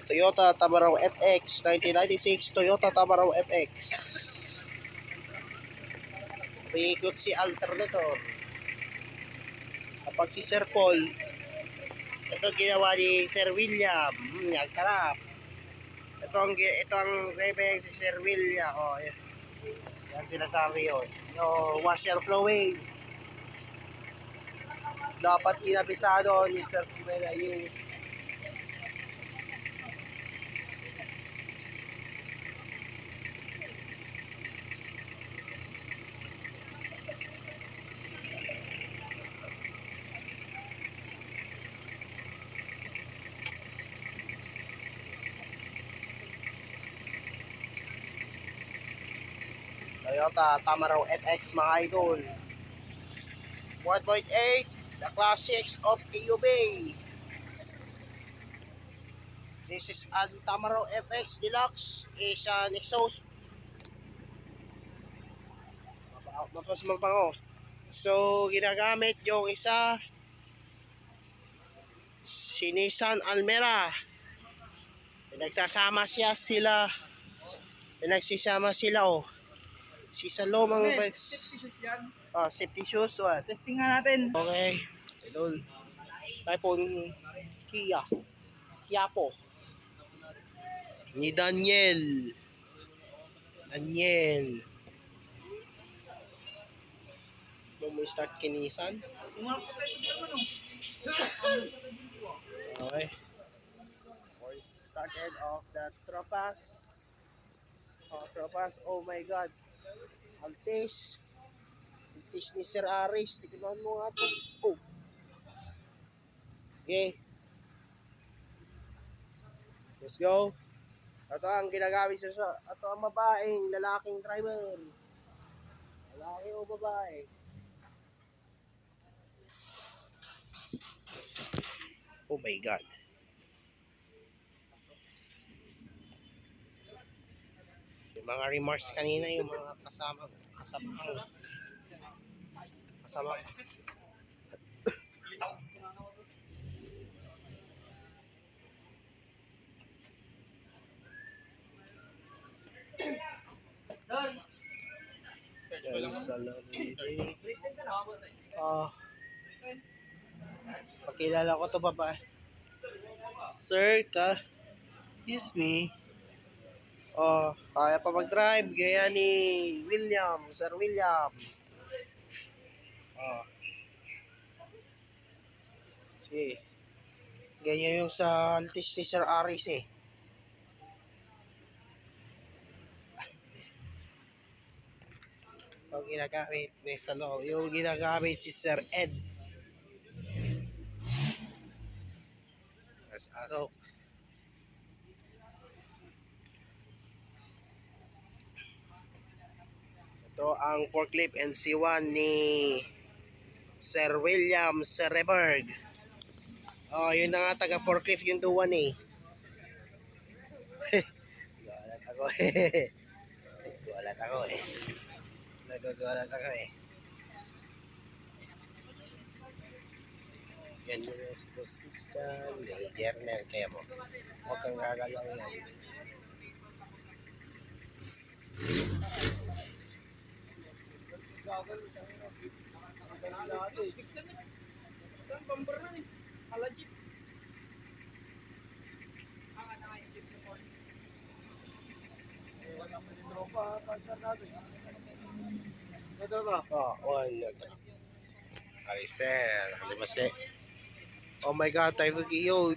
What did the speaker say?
Toyota Tamaraw FX 1996 Toyota Tamaraw FX. Umiikot si alternator. Kapag si Sir Paul, ito ginawa ni Sir William. Nagtarap. Ito ang rebeng si Sir William. Yan sinasabi yun. Yung washer flowing. Dapat kinabisado ni Sir Paul yung Toyota Tamaraw FX mga idol. 1.8 the classics of AUB. This is an Tamaraw FX Deluxe. Is an exhaust. Mapas mabango. So ginagamit yung isa si Nissan Almera. Pinagsasama sila. Si Salomang safety shoes. What? Testing nga natin. Okay. Idol. Typhoon Quiapo. Ni Daniel. May start kinisan. Okay. We started off the Tropas. Oh my God. Altis ni Sir Aris. Tignan mo nga ito. Oh. Okay. Let's go. Ito ang ginagamit sa ito ang babaeng lalaking driver. Lalaki o babae? Oh my God. Yung mga remarks kanina, yung mga kasama. Pakilala ko to babae. Sir ka, excuse me. Kaya pa mag-drive gaya ni Sir William. Sige. Ganyan yung sa Altis ni Sir Aris eh. Yung ginagamit ni Salo, yung ginagamit si Sir Ed. Ito ang forklift NC1 ni Sir William Sereberg. Yun na nga taga forklift yung duwan eh. Nagagalat ako eh. Yan yung si Boss Christian, Journal, kaya mo. Huwag kang gagalaw yan. Arisel, oh my God, tayo mag-iyod.